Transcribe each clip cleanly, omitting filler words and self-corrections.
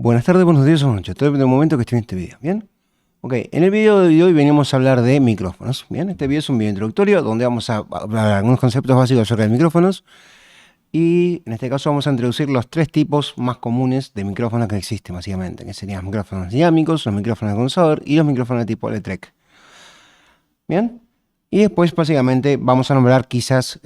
Buenas tardes, buenos días o buenas noches. Todo depende del momento que esté en este video, ¿bien? Ok, en el video de hoy venimos a hablar de micrófonos, ¿bien? Este video es un video introductorio donde vamos a hablar de algunos conceptos básicos acerca de micrófonos y en este caso vamos a introducir los tres tipos más comunes de micrófonos que existen básicamente, que serían los micrófonos dinámicos, los micrófonos de condensador y los micrófonos de tipo Electrek. ¿Bien? Y después básicamente vamos a nombrar quizás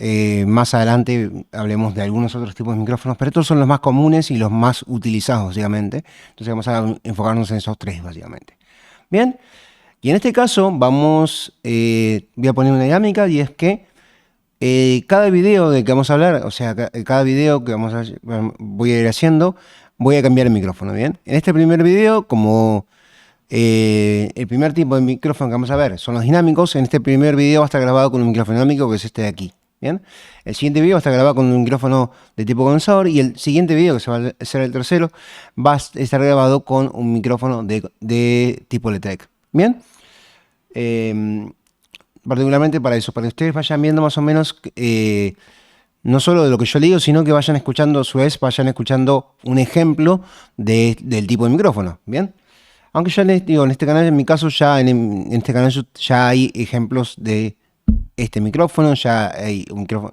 más adelante hablemos de algunos otros tipos de micrófonos, pero estos son los más comunes y los más utilizados básicamente. Entonces vamos a enfocarnos en esos tres básicamente. Bien, y en este caso voy a poner una dinámica y es que cada video del que vamos a hablar, o sea, cada video que voy a ir haciendo, voy a cambiar el micrófono, ¿bien? En este primer video, como el primer tipo de micrófono que vamos a ver son los dinámicos, en este primer video va a estar grabado con un micrófono dinámico que es este de aquí, ¿bien? El siguiente video va a estar grabado con un micrófono de tipo condensador y el siguiente video, que va a ser el tercero, va a estar grabado con un micrófono de tipo Electrek, ¿bien? Particularmente para eso, para que ustedes vayan viendo más o menos no solo de lo que yo le digo, sino que vayan escuchando a su vez, vayan escuchando un ejemplo del tipo de micrófono, ¿bien? Aunque ya les digo, en este canal, en mi caso, en este canal ya hay ejemplos de este micrófono, ya hay un micrófono,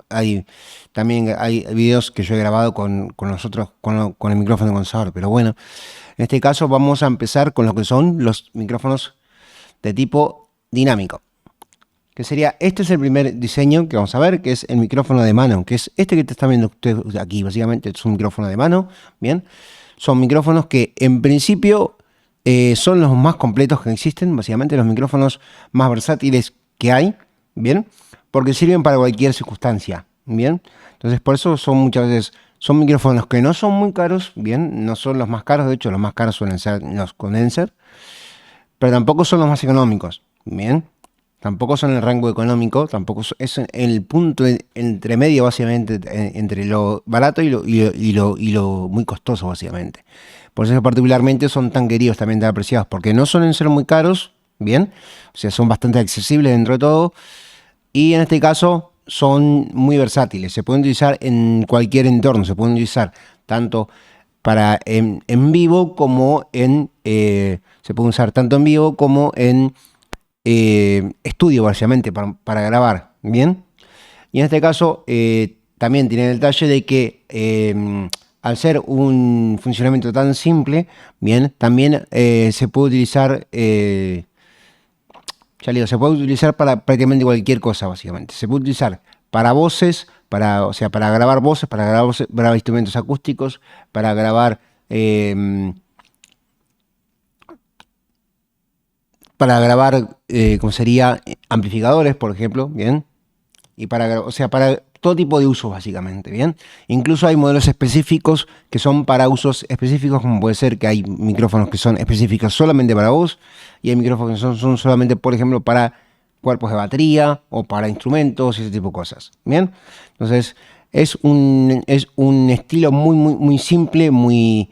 también hay videos que yo he grabado con el micrófono de condensador, pero bueno, en este caso vamos a empezar con lo que son los micrófonos de tipo dinámico. Que sería, este es el primer diseño que vamos a ver, que es el micrófono de mano, que es este que te está viendo usted aquí, básicamente es un micrófono de mano, ¿bien? Son micrófonos que en principio son los más completos que existen, básicamente los micrófonos más versátiles que hay, ¿bien? Porque sirven para cualquier circunstancia, ¿bien? Entonces por eso muchas veces son micrófonos que no son muy caros, ¿bien? No son los más caros, de hecho los más caros suelen ser los condenser, pero tampoco son los más económicos, ¿bien? Tampoco son el rango económico, tampoco es el punto entre medio, básicamente, entre lo barato y lo muy costoso, básicamente. Por eso particularmente son tan queridos, también tan apreciados, porque no suelen ser muy caros, ¿bien? O sea, son bastante accesibles dentro de todo, y en este caso son muy versátiles. Se pueden utilizar en cualquier entorno, se pueden utilizar tanto para en vivo como se puede usar tanto en vivo como en estudio básicamente para grabar, ¿bien? Y en este caso también tiene el detalle de que al ser un funcionamiento tan simple, bien, también se puede utilizar, se puede utilizar para prácticamente cualquier cosa básicamente. Se puede utilizar para voces, o sea, para grabar voces, para grabar instrumentos acústicos, para grabar como sería amplificadores, por ejemplo, ¿bien? Y para todo tipo de usos, básicamente, ¿bien? Incluso hay modelos específicos que son para usos específicos, como puede ser que hay micrófonos que son específicos solamente para voz, y hay micrófonos que son solamente, por ejemplo, para cuerpos de batería, o para instrumentos, y ese tipo de cosas, ¿bien? Entonces, es un estilo muy simple, muy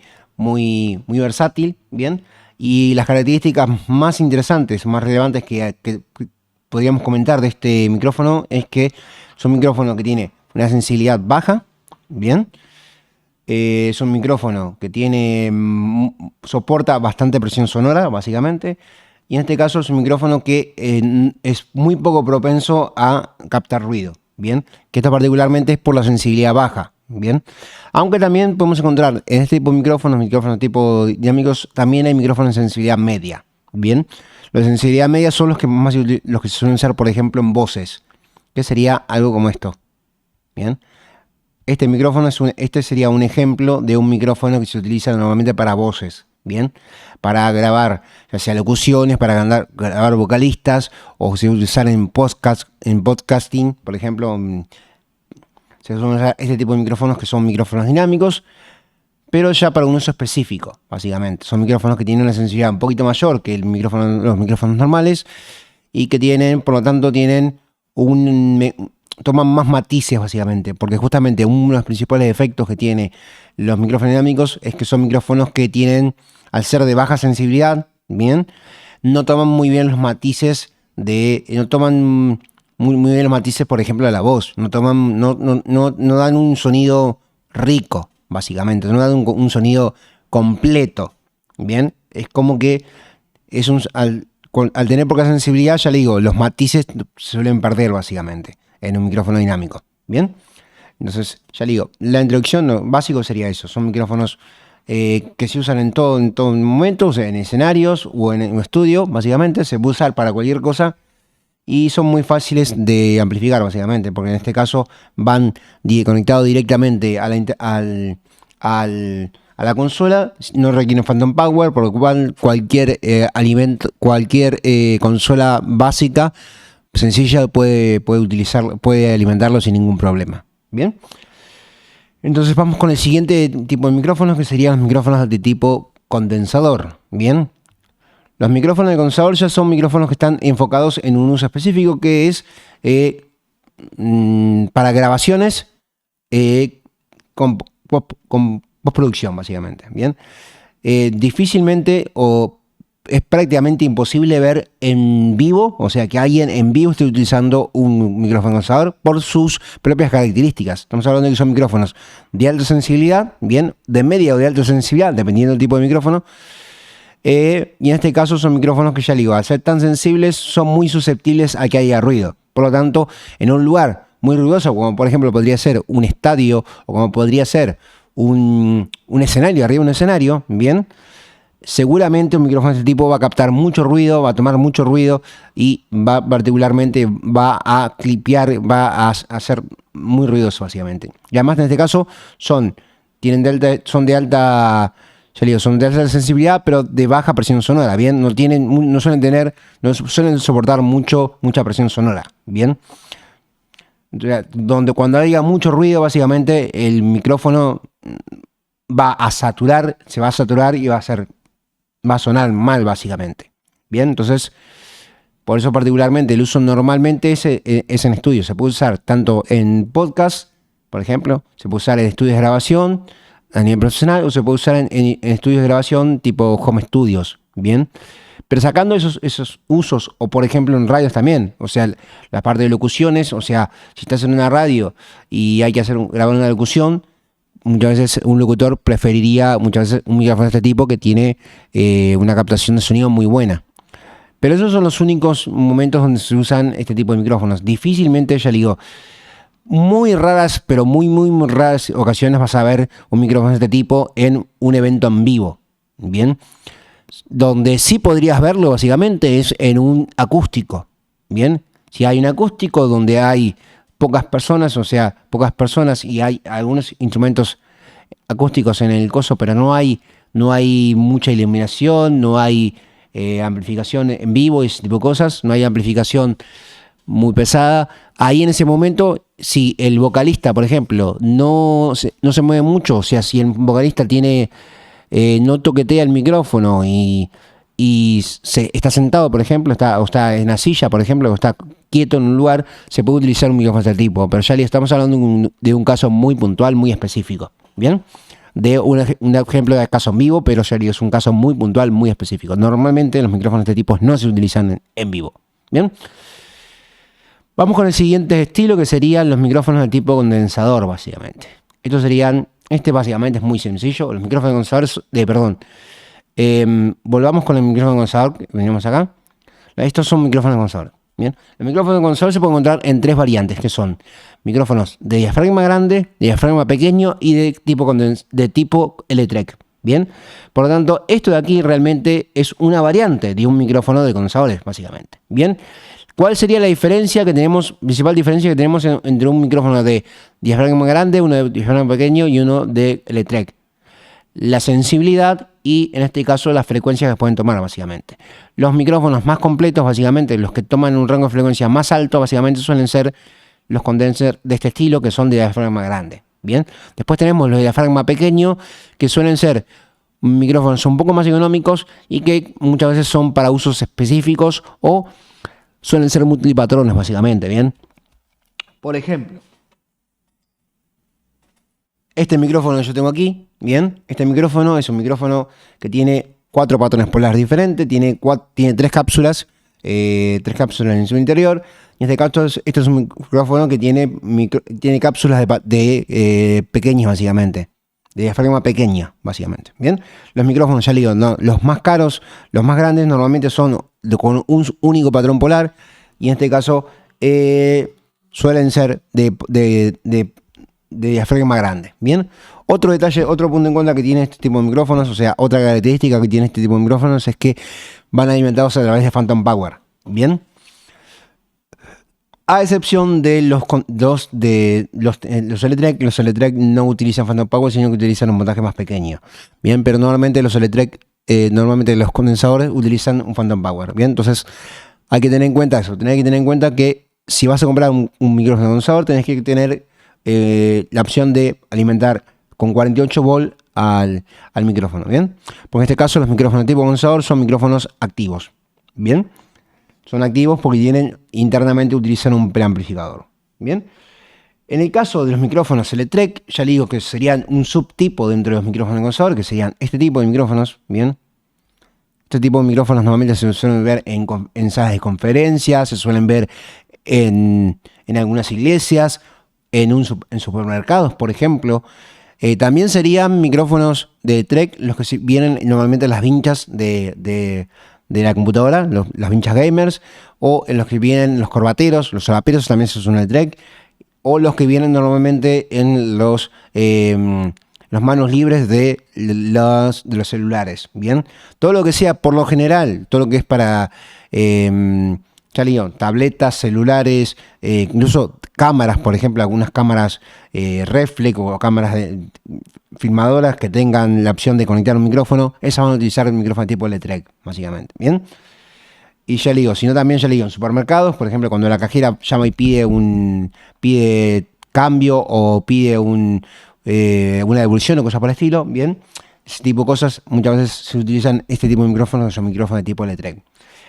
versátil, ¿bien? Y las características más interesantes, más relevantes que podríamos comentar de este micrófono es que es un micrófono que tiene una sensibilidad baja, ¿bien? Es un micrófono que soporta bastante presión sonora, básicamente. Y en este caso es un micrófono que es muy poco propenso a captar ruido, ¿bien? Que esto particularmente es por la sensibilidad baja, ¿bien? Aunque también podemos encontrar en este tipo de micrófonos tipo dinámicos, también hay micrófonos de sensibilidad media, ¿bien? Los de sensibilidad media son los que se suelen usar, por ejemplo, en voces, que sería algo como esto, ¿bien? Este micrófono sería un ejemplo de un micrófono que se utiliza normalmente para voces, ¿bien? Para grabar, ya sea locuciones, para grabar vocalistas, o se utilizar en podcasting, por ejemplo. Se suelen usar este tipo de micrófonos que son micrófonos dinámicos, pero ya para un uso específico, básicamente. Son micrófonos que tienen una sensibilidad un poquito mayor que los micrófonos normales y que por lo tanto, toman más matices, básicamente, porque justamente uno de los principales efectos que tienen los micrófonos dinámicos es que son micrófonos que tienen, al ser de baja sensibilidad, ¿bien? No toman muy bien los matices no toman muy bien los matices, por ejemplo, de la voz. No dan un sonido rico, básicamente. No dan un sonido completo, Bien, es como que al tener poca sensibilidad, ya le digo, los matices se suelen perder básicamente en un micrófono dinámico. Bien, entonces ya le digo, la introducción básico sería eso. Son micrófonos que se usan en todo momento, o sea, en escenarios o en un estudio, básicamente. Se puede usar para cualquier cosa y son muy fáciles de amplificar, básicamente, porque en este caso van conectados directamente a a la consola, no requieren Phantom Power, por lo cual cualquier consola básica sencilla puede alimentarlo sin ningún problema. Bien. Entonces vamos con el siguiente tipo de micrófonos, que serían los micrófonos de tipo condensador. Bien. Los micrófonos de condensador ya son micrófonos que están enfocados en un uso específico, que es para grabaciones con postproducción, básicamente. Bien. Difícilmente o es prácticamente imposible ver en vivo, o sea, que alguien en vivo esté utilizando un micrófono condensador por sus propias características. Estamos hablando de que son micrófonos de alta sensibilidad, bien, de media o de alta sensibilidad, dependiendo del tipo de micrófono. Y en este caso son micrófonos que, ya digo, al ser tan sensibles, son muy susceptibles a que haya ruido. Por lo tanto, en un lugar muy ruidoso, como por ejemplo podría ser un estadio o como podría ser un escenario, arriba de un escenario, bien, seguramente un micrófono de este tipo va a captar mucho ruido, va a tomar mucho ruido y particularmente va a clipear, va a ser muy ruidoso, básicamente. Y además, en este caso, son de alta sensibilidad, pero de baja presión sonora, ¿bien? No suelen soportar mucha presión sonora, ¿bien? Donde cuando haya mucho ruido, básicamente el micrófono se va a saturar y va a sonar mal, básicamente. Bien, entonces, por eso particularmente el uso normalmente es en estudio. Se puede usar tanto en podcast, por ejemplo, se puede usar en estudios de grabación a nivel profesional, o se puede usar en estudios de grabación tipo home studios, ¿bien? Pero sacando esos usos, o por ejemplo en radios también, o sea, la parte de locuciones, o sea, si estás en una radio y hay que grabar una locución, muchas veces un locutor preferiría muchas veces un micrófono de este tipo que tiene una captación de sonido muy buena. Pero esos son los únicos momentos donde se usan este tipo de micrófonos. Difícilmente, ya digo, muy raras, pero muy raras ocasiones vas a ver un micrófono de este tipo en un evento en vivo. Bien. Donde sí podrías verlo básicamente es en un acústico. Bien. Si hay un acústico donde hay pocas personas, o sea, pocas personas y hay algunos instrumentos acústicos en el coso, pero no hay mucha iluminación, no hay amplificación en vivo y ese tipo de cosas, no hay amplificación muy pesada. Ahí en ese momento, si el vocalista, por ejemplo, no se mueve mucho, o sea, si el vocalista no toquetea el micrófono y está sentado, por ejemplo, o está en la silla, por ejemplo, o está quieto en un lugar, se puede utilizar un micrófono de este tipo. Pero ya le estamos hablando de un caso muy puntual, muy específico. ¿Bien? De un ejemplo de caso en vivo, pero ya es un caso muy puntual, muy específico. Normalmente los micrófonos de este tipo no se utilizan en vivo. ¿Bien? Vamos con el siguiente estilo, que serían los micrófonos de tipo condensador, básicamente. Este básicamente es muy sencillo. Los micrófonos condensadores, volvamos con el micrófono condensador que venimos acá. Estos son micrófonos condensadores. Bien. El micrófono condensador se puede encontrar en tres variantes, que son micrófonos de diafragma grande, de diafragma pequeño y de tipo Electrek. Bien. Por lo tanto, esto de aquí realmente es una variante de un micrófono de condensadores, básicamente. Bien. ¿Cuál sería la principal diferencia que tenemos entre un micrófono de diafragma grande, uno de diafragma pequeño y uno de Electrek? La sensibilidad y, en este caso, las frecuencias que pueden tomar, básicamente. Los micrófonos más completos, básicamente, los que toman un rango de frecuencia más alto, básicamente suelen ser los condensers de este estilo, que son de diafragma grande. Bien. Después tenemos los de diafragma pequeño, que suelen ser micrófonos un poco más económicos y que muchas veces son para usos específicos o suelen ser multipatrones, básicamente. Bien. Por ejemplo, este micrófono que yo tengo aquí, bien, este micrófono es un micrófono que tiene 4 patrones polares diferentes, tiene 3 cápsulas, en su interior. Y en este caso, este es un micrófono que tiene cápsulas de pequeñas, básicamente. de diafragma pequeña, básicamente. Bien, los micrófonos, ya le digo, no, los más caros, los más grandes, normalmente son con un único patrón polar, y en este caso suelen ser de diafragma grande. Bien, otro detalle, otro punto en cuenta que tiene este tipo de micrófonos, o sea, otra característica que tiene este tipo de micrófonos es que van alimentados a través de Phantom Power. Bien, a excepción de los Electrek. Los Electrek no utilizan Phantom Power, sino que utilizan un montaje más pequeño. Bien, pero normalmente los Electrek, normalmente los condensadores utilizan un Phantom Power. Bien, entonces hay que tener en cuenta eso. Tenés que tener en cuenta que si vas a comprar un micrófono condensador, tenés que tener la opción de alimentar con 48 volts al micrófono. Bien, porque en este caso los micrófonos tipo condensador son micrófonos activos. Bien. Son activos porque internamente utilizan un preamplificador. Bien. En el caso de los micrófonos Electrek, ya le digo que serían un subtipo dentro de los micrófonos de condensador, que serían este tipo de micrófonos. Bien. Este tipo de micrófonos normalmente se suelen ver en salas de conferencias, se suelen ver en algunas iglesias, en supermercados, por ejemplo. También serían micrófonos de Electrek los que vienen normalmente en las vinchas de la computadora, las vinchas gamers, o en los que vienen los corbateros, los solaperos también son Electrek, o los que vienen normalmente en los manos libres de los celulares. Bien, todo lo que sea, por lo general, todo lo que es para ya le digo, tabletas, celulares, incluso cámaras, por ejemplo, algunas cámaras reflex o cámaras filmadoras que tengan la opción de conectar un micrófono, esas van a utilizar el micrófono tipo Electrek, básicamente. Bien. Y ya le digo, sino también ya le digo, en supermercados, por ejemplo, cuando la cajera llama y pide cambio o pide una devolución o cosas por el estilo, bien, ese tipo de cosas, muchas veces se utilizan este tipo de micrófonos, que son micrófonos de tipo Electrek.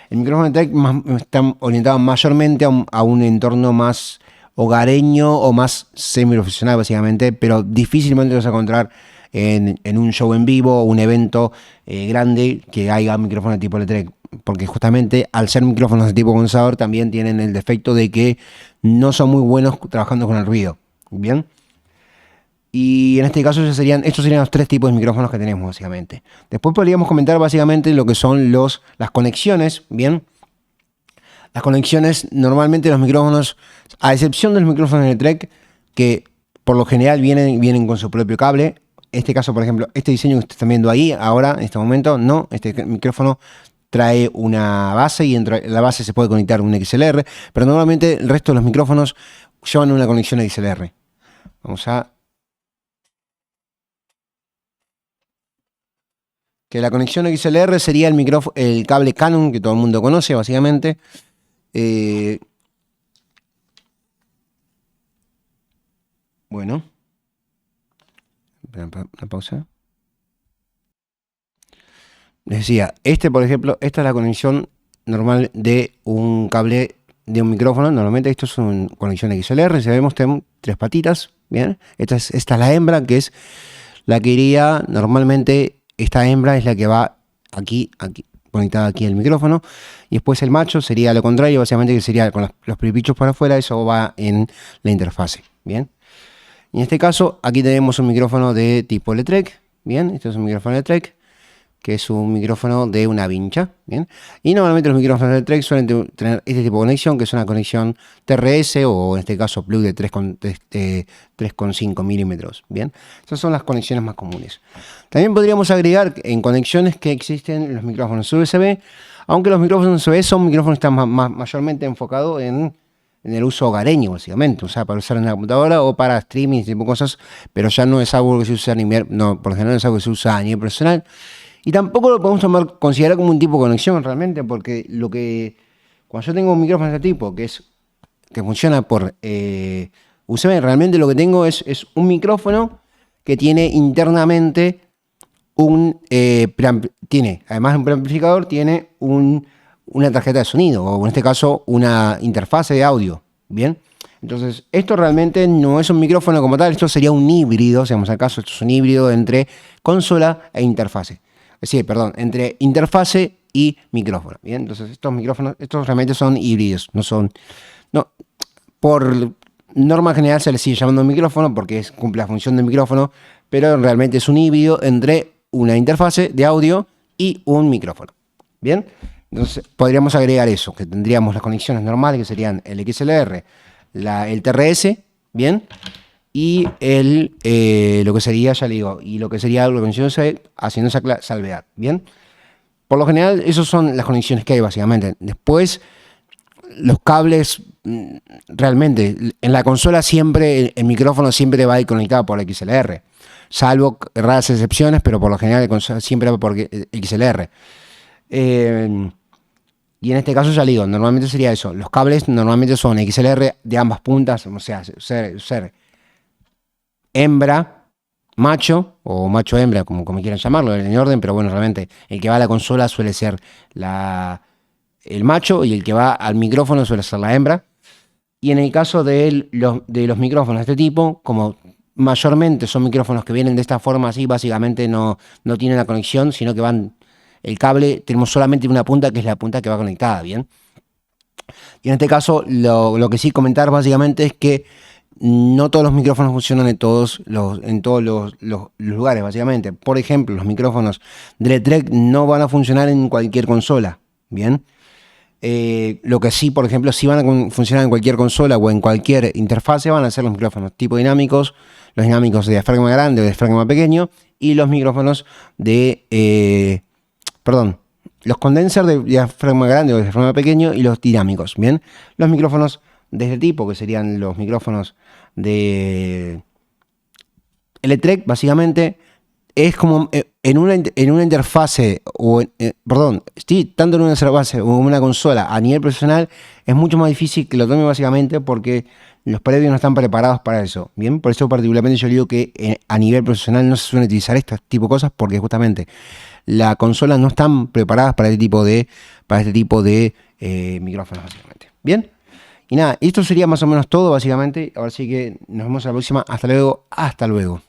El micrófono Electrek está orientado mayormente a un entorno más hogareño o más semi-profesional, básicamente, pero difícilmente vas a encontrar en un show en vivo o un evento grande que haya micrófonos de tipo Electrek, porque justamente al ser micrófonos de tipo condensador también tienen el defecto de que no son muy buenos trabajando con el ruido. Bien. Y en este caso estos serían los tres tipos de micrófonos que tenemos, básicamente. Después podríamos comentar básicamente lo que son las conexiones. Bien. Las conexiones, normalmente los micrófonos, a excepción de los micrófonos Electrek, que por lo general vienen con su propio cable. En este caso, por ejemplo, este diseño que ustedes están viendo ahí, ahora, en este momento, no. Este micrófono trae una base y dentro de la base se puede conectar un XLR, pero normalmente el resto de los micrófonos llevan una conexión XLR. Vamos a... que la conexión XLR sería el cable Canon que todo el mundo conoce, básicamente. Bueno. Una pausa. Les decía, por ejemplo, esta es la conexión normal de un cable de un micrófono. Normalmente esto es una conexión XLR. Si vemos, tenemos tres patitas. Bien. Esta es la hembra, que es la que iría normalmente. Esta hembra es la que va aquí, conectada aquí al micrófono. Y después el macho sería lo contrario, básicamente, que sería con los pipichos para afuera. Eso va en la interfase. Bien. Y en este caso, aquí tenemos un micrófono de tipo Electrek. Bien. Este es un micrófono Electrek, que es un micrófono de una vincha. Bien. Y normalmente los micrófonos Electrek suelen tener este tipo de conexión, que es una conexión TRS o en este caso plug de 3,5 milímetros. Bien. Esas son las conexiones más comunes. También podríamos agregar en conexiones que existen en los micrófonos USB, aunque los micrófonos USB son micrófonos que están mayormente enfocados en el uso hogareño, básicamente, o sea, para usar en la computadora o para streaming, ese tipo de cosas, pero ya no es algo que se usa por lo general no es algo que se usa a nivel profesional. Y tampoco lo podemos considerar como un tipo de conexión realmente, porque cuando yo tengo un micrófono de este tipo, que funciona por USB, realmente lo que tengo es un micrófono que tiene internamente además de un preamplificador, tiene una tarjeta de sonido, o en este caso una interfase de audio. Bien. Entonces, esto realmente no es un micrófono como tal, esto sería un híbrido, si vamos al caso, esto es un híbrido entre consola e interfase. Sí, perdón, entre interfase y micrófono. Bien, entonces estos realmente son híbridos, por norma general se les sigue llamando micrófono porque cumple la función de micrófono, pero realmente es un híbrido entre una interfase de audio y un micrófono. Bien, entonces podríamos agregar eso, que tendríamos las conexiones normales, que serían el XLR, el TRS, bien, y lo que sería, ya le digo, y lo que sería la conexión haciendo esa salvedad, bien. Por lo general, esas son las conexiones que hay, básicamente. Después, los cables, realmente, en la consola siempre, el micrófono siempre va a ir conectado por XLR, salvo raras excepciones, pero por lo general la consola siempre va por XLR. Y en este caso ya le digo, normalmente sería eso. Los cables normalmente son XLR de ambas puntas, o sea, ser hembra, macho, o macho hembra, como quieran llamarlo, en orden, pero bueno, realmente el que va a la consola suele ser el macho y el que va al micrófono suele ser la hembra. Y en el caso de los micrófonos de este tipo, como mayormente son micrófonos que vienen de esta forma así, básicamente no tienen la conexión, sino que van, el cable, tenemos solamente una punta que es la punta que va conectada, ¿bien? Y en este caso, lo que sí comentar básicamente es que no todos los micrófonos funcionan en todos los lugares, básicamente. Por ejemplo, los micrófonos de Electrek no van a funcionar en cualquier consola, ¿bien? Lo que sí, por ejemplo, sí van a funcionar en cualquier consola o en cualquier interfase van a ser los micrófonos tipo dinámicos, los dinámicos de diafragma grande o de diafragma pequeño y los micrófonos los condensers de diafragma grande o de diafragma pequeño y los dinámicos, ¿bien? Los micrófonos de este tipo, que serían los micrófonos de Electrek, básicamente, es como en una interfase, tanto en una interfase o en una consola a nivel profesional, es mucho más difícil que lo tome básicamente porque los previos no están preparados para eso, ¿bien? Por eso particularmente yo digo que a nivel profesional no se suele utilizar este tipo de cosas porque justamente las consolas no están preparadas para este tipo de micrófonos, básicamente. ¿Bien? Y nada, esto sería más o menos todo, básicamente. Ahora sí que nos vemos en la próxima. Hasta luego. Hasta luego.